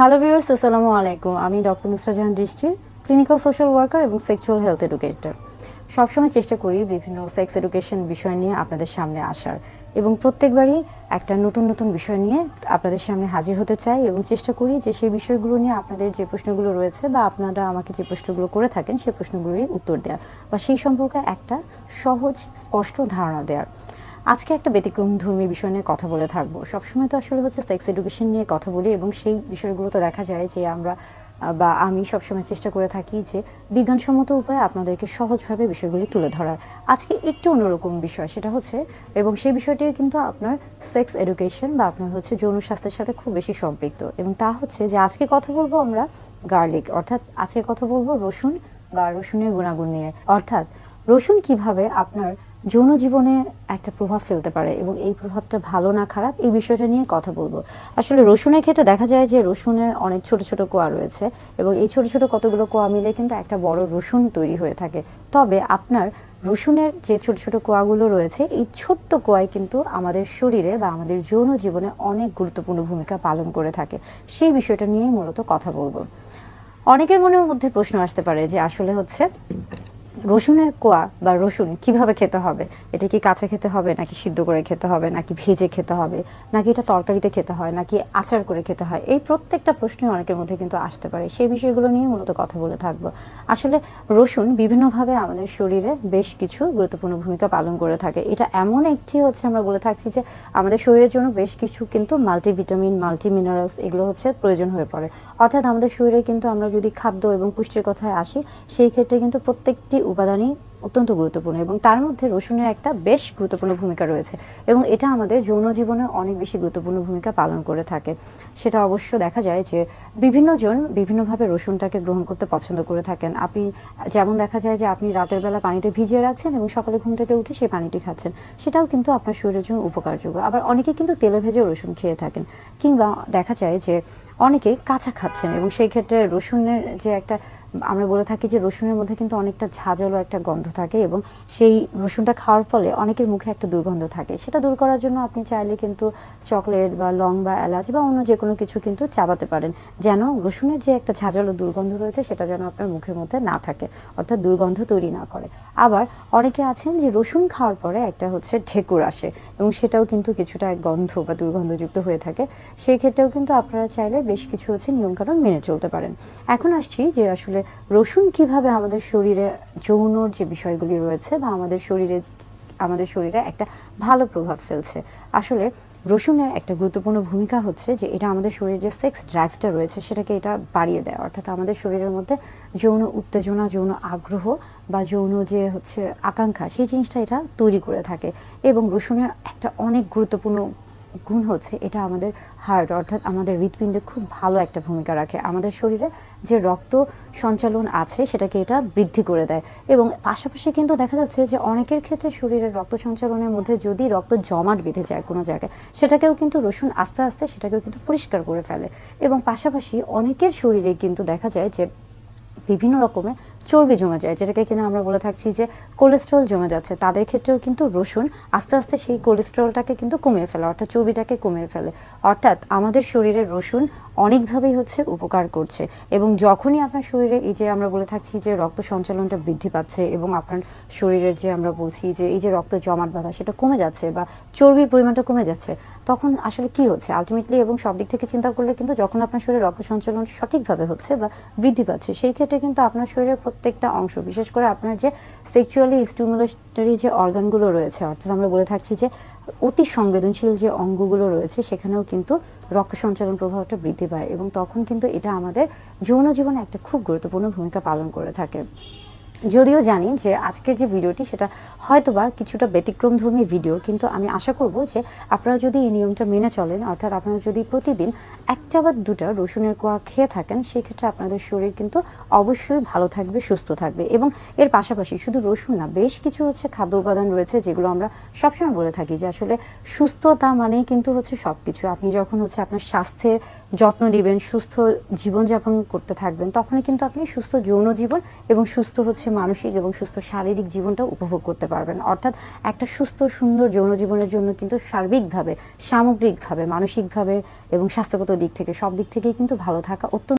Hello viewers, আসসালামু আলাইকুম। আমি ডক্টর নুসরাত জাহান দৃষ্টি, ক্লিনিক্যাল সোশ্যাল ওয়ার্কার এবং সেক্সুয়াল হেলথ এডুকেটর। সবসময় চেষ্টা করি বিভিন্ন সেক্স এডুকেশন বিষয় নিয়ে আপনাদের সামনে আসার, এবং প্রত্যেকবারই একটা নতুন নতুন বিষয় নিয়ে আপনাদের সামনে হাজির হতে চাই এবং চেষ্টা করি যে সেই বিষয়গুলো নিয়ে আপনাদের যে প্রশ্নগুলো রয়েছে বা আপনারা আমাকে যে প্রশ্নগুলো করে থাকেন সেই প্রশ্নগুলোরই উত্তর দেওয়ার বা সেই সম্পর্কে একটা সহজ স্পষ্ট ধারণা দেওয়ার। আজকে একটা ব্যতিক্রমধর্মী বিষয় নিয়ে কথা বলে থাকবো। সবসময় তো আসলে সেক্স এডুকেশন নিয়ে কথা বলি এবং সেই বিষয়গুলো তো দেখা যায় যে আমরা বা আমি সবসময় চেষ্টা করে থাকি যে বিজ্ঞানসম্মত উপায়ে আপনাদেরকে সহজভাবে বিষয়গুলি তুলে ধরার। আজকে একটু অন্যরকম বিষয়, সেটা হচ্ছে, এবং সেই বিষয়টিও কিন্তু আপনার সেক্স এডুকেশন বা আপনার যৌন স্বাস্থ্যের সাথে খুব বেশি সম্পৃক্ত, এবং তা হচ্ছে যে আজকে কথা বলবো আমরা গার্লিক, অর্থাৎ আজকে কথা বলবো রসুন বা রসুনের গুণাগুণ নিয়ে। অর্থাৎ রসুন কিভাবে আপনার যৌন জীবনে একটা প্রভাব ফেলতে পারে এবং এই প্রভাবটা ভালো না খারাপ, এই বিষয়টা নিয়ে কথা বলবো। আসলে রসুনের ক্ষেত্রে দেখা যায় যে রসুনের অনেক ছোট ছোট কোয়া রয়েছে এবং এই ছোট ছোট কতগুলো কোয়া মিলে কিন্তু একটা বড় রসুন তৈরি হয়ে থাকে। তবে আপনার রসুনের যে ছোট ছোট কোয়াগুলো রয়েছে, এই ছোট্ট কোয়াই কিন্তু আমাদের শরীরে বা আমাদের যৌন জীবনে অনেক গুরুত্বপূর্ণ ভূমিকা পালন করে থাকে। সেই বিষয়টা নিয়েই মূলত কথা বলবো। অনেকের মনের মধ্যে প্রশ্ন আসতে পারে যে আসলে রসুনের কোয়া বা রসুন কিভাবে খেতে হবে? এটা কি কাঁচা খেতে হবে, নাকি সিদ্ধ করে খেতে হবে, নাকি ভেজে খেতে হবে, নাকি এটা তরকারিতে খেতে হয়, নাকি আচার করে খেতে হয়? এই প্রত্যেকটা প্রশ্নই অনেকের মধ্যে কিন্তু আসতে পারে। সেই বিষয়গুলো নিয়ে মূলত কথা বলে থাকবো। আসলে রসুন বিভিন্নভাবে আমাদের শরীরে বেশ কিছু গুরুত্বপূর্ণ ভূমিকা পালন করে থাকে। এটা এমন একটি আমরা বলে থাকছি যে আমাদের শরীরের জন্য বেশ কিছু কিন্তু মাল্টিভিটামিন, মাল্টি মিনারেলস এগুলো প্রয়োজন হয়ে পড়ে। অর্থাৎ আমাদের শরীরে কিন্তু আমরা যদি খাদ্য এবং পুষ্টির কথায় আসি, সেই ক্ষেত্রে কিন্তু প্রত্যেকটি উপাদানই অত্যন্ত গুরুত্বপূর্ণ, এবং তার মধ্যে রসুনের একটা বেশ গুরুত্বপূর্ণ ভূমিকা রয়েছে এবং এটা আমাদের যৌন জীবনে অনেক বেশি গুরুত্বপূর্ণ ভূমিকা পালন করে থাকে। সেটা অবশ্য দেখা যায় যে বিভিন্ন জন বিভিন্নভাবে রসুনটাকে গ্রহণ করতে পছন্দ করে থাকেন। আপনি যেমন দেখা যায় যে আপনি রাতের বেলা পানিতে ভিজিয়ে রাখছেন এবং সকালে ঘুম থেকে উঠে সেই পানিটি খাচ্ছেন, সেটাও কিন্তু আপনার শরীরের জন্য উপকারযোগ্য। আবার অনেকে কিন্তু তেলে ভেজে রসুন খেয়ে থাকেন, কিংবা দেখা যায় যে অনেকে কাঁচা খাচ্ছেন এবং সেই ক্ষেত্রে রসুনের যে একটা, আমরা বলে থাকি যে রসুনের মধ্যে কিন্তু অনেকটা ঝাঁঝালো একটা গন্ধ থাকে এবং সেই রসুনটা খাওয়ার ফলে অনেকের মুখে একটা দুর্গন্ধ থাকে। সেটা দূর করার জন্য আপনি চাইলে কিন্তু চকলেট বা লং বা এলাচ বা অন্য যে কোনো কিছু কিন্তু চাবাতে পারেন, যেন রসুনের যে একটা ঝাঁঝালো দুর্গন্ধ রয়েছে সেটা যেন আপনার মুখের মধ্যে না থাকে, অর্থাৎ দুর্গন্ধ তৈরি না করে। আবার অনেকে আছেন যে রসুন খাওয়ার পরে একটা ঢেকুর আসে এবং সেটাও কিন্তু কিছুটা গন্ধ বা দুর্গন্ধযুক্ত হয়ে থাকে। সেই ক্ষেত্রেও কিন্তু আপনারা চাইলে বেশ কিছু নিয়মকানুন মেনে চলতে পারেন। এখন আসছি যে আসলে রসুন কিভাবে আমাদের শরীরে যৌনর যে বিষয়গুলি রয়েছে বা আমাদের শরীরে একটা ভালো প্রভাব ফেলছে। আসলে রসুনের একটা গুরুত্বপূর্ণ ভূমিকা হচ্ছে যে এটা আমাদের শরীরে যে সেক্স ড্রাইভটা রয়েছে সেটাকে এটা বাড়িয়ে দেয়, অর্থাৎ আমাদের শরীরের মধ্যে যৌন উত্তেজনা, যৌন আগ্রহ বা যৌন যে আকাঙ্ক্ষা, সেই জিনিসটা এটা তৈরি করে থাকে। এবং রসুনের একটা অনেক গুরুত্বপূর্ণ গুণ হচ্ছে এটা আমাদের হার্ট, অর্থাৎ আমাদের হৃৎপিণ্ডে খুব ভালো একটা ভূমিকা রাখে। আমাদের শরীরে যে রক্ত সঞ্চালন আছে সেটাকে এটা বৃদ্ধি করে দেয়, এবং পাশাপাশি কিন্তু দেখা যাচ্ছে যে অনেকের ক্ষেত্রে শরীরের রক্ত সঞ্চালনের মধ্যে যদি রক্ত জমাট বেঁধে যায় কোনো জায়গায়, সেটাকেও কিন্তু রসুন আস্তে আস্তে সেটাকেও কিন্তু পরিষ্কার করে ফেলে। এবং পাশাপাশি অনেকের শরীরে কিন্তু দেখা যায় যে বিভিন্ন রকমের চর্বি জমে যায়, যেটাকে কিনা আমরা বলে থাকছি যে কোলেস্ট্রল জমে যাচ্ছে, তাদের ক্ষেত্রেও কিন্তু রসুন আস্তে আস্তে সেই কোলেস্ট্রলটাকে কিন্তু কমিয়ে ফেলে, অর্থাৎ চর্বিটাকে কমিয়ে ফেলে। অর্থাৎ আমাদের শরীরে রসুন অনেকভাবেই উপকার করছে। এবং যখনই আপনার শরীরে এই যে আমরা বলে থাকছি যে রক্ত সঞ্চালনটা বৃদ্ধি পাচ্ছে এবং আপনার শরীরের যে আমরা বলছি যে এই যে রক্ত জমাট বাঁধা সেটা কমে যাচ্ছে বা চর্বির পরিমাণটা কমে যাচ্ছে, তখন আসলে কি হচ্ছে আলটিমেটলি, এবং সব দিক থেকে চিন্তা করলে কিন্তু যখন আপনার শরীরে রক্ত সঞ্চালন সঠিকভাবে হচ্ছে বা বৃদ্ধি পাচ্ছে, সেই ক্ষেত্রে কিন্তু আপনার শরীরের প্রত্যেকটা অংশ, বিশেষ করে আপনার যে সেক্সুয়ালি স্টিমুলেটরি যে অর্গানগুলো রয়েছে, অর্থাৎ আমরা বলে থাকছি যে অতি সংবেদনশীল যে অঙ্গগুলো রয়েছে, সেখানেও কিন্তু রক্ত সঞ্চালন প্রভাবটা বৃদ্ধি পায়, এবং তখন কিন্তু এটা আমাদের যৌন জীবনে একটা খুব গুরুত্বপূর্ণ ভূমিকা পালন করে থাকে। যদিও জানি যে আজকের যে ভিডিওটি সেটা হয়তোবা কিছুটা ব্যতিক্রমধর্মী ভিডিও, কিন্তু আমি আশা করব যে আপনারা যদি এই নিয়মটা মেনে চলেন, অর্থাৎ আপনারা যদি প্রতিদিন একটা বা দুটা রসুনের কোয়া খেয়ে থাকেন, সেক্ষেত্রে আপনাদের শরীর কিন্তু অবশ্যই ভালো থাকবে, সুস্থ থাকবে। এবং এর পাশাপাশি শুধু রসুন না, বেশ কিছু খাদ্য উপাদান রয়েছে যেগুলো আমরা সবসময় বলে থাকি যে আসলে সুস্থতা মানেই কিন্তু সব কিছু। আপনি যখন আপনার স্বাস্থ্যের যত্ন নেবেন, সুস্থ জীবনযাপন করতে থাকবেন, তখনই কিন্তু আপনি সুস্থ যৌন জীবন এবং সুস্থ হচ্ছে মানসিক এবং সুস্থ শারীরিক জীবনটা উপভোগ করতে পারবেন। অর্থাৎ একটা সুস্থ সুন্দর যৌন জীবনের জন্য কিন্তু সার্বিকভাবে, সামগ্রিকভাবে, মানসিকভাবে এবং স্বাস্থ্যগত দিক থেকে সব দিক থেকেই কিন্তু ভালো থাকা অত্যন্ত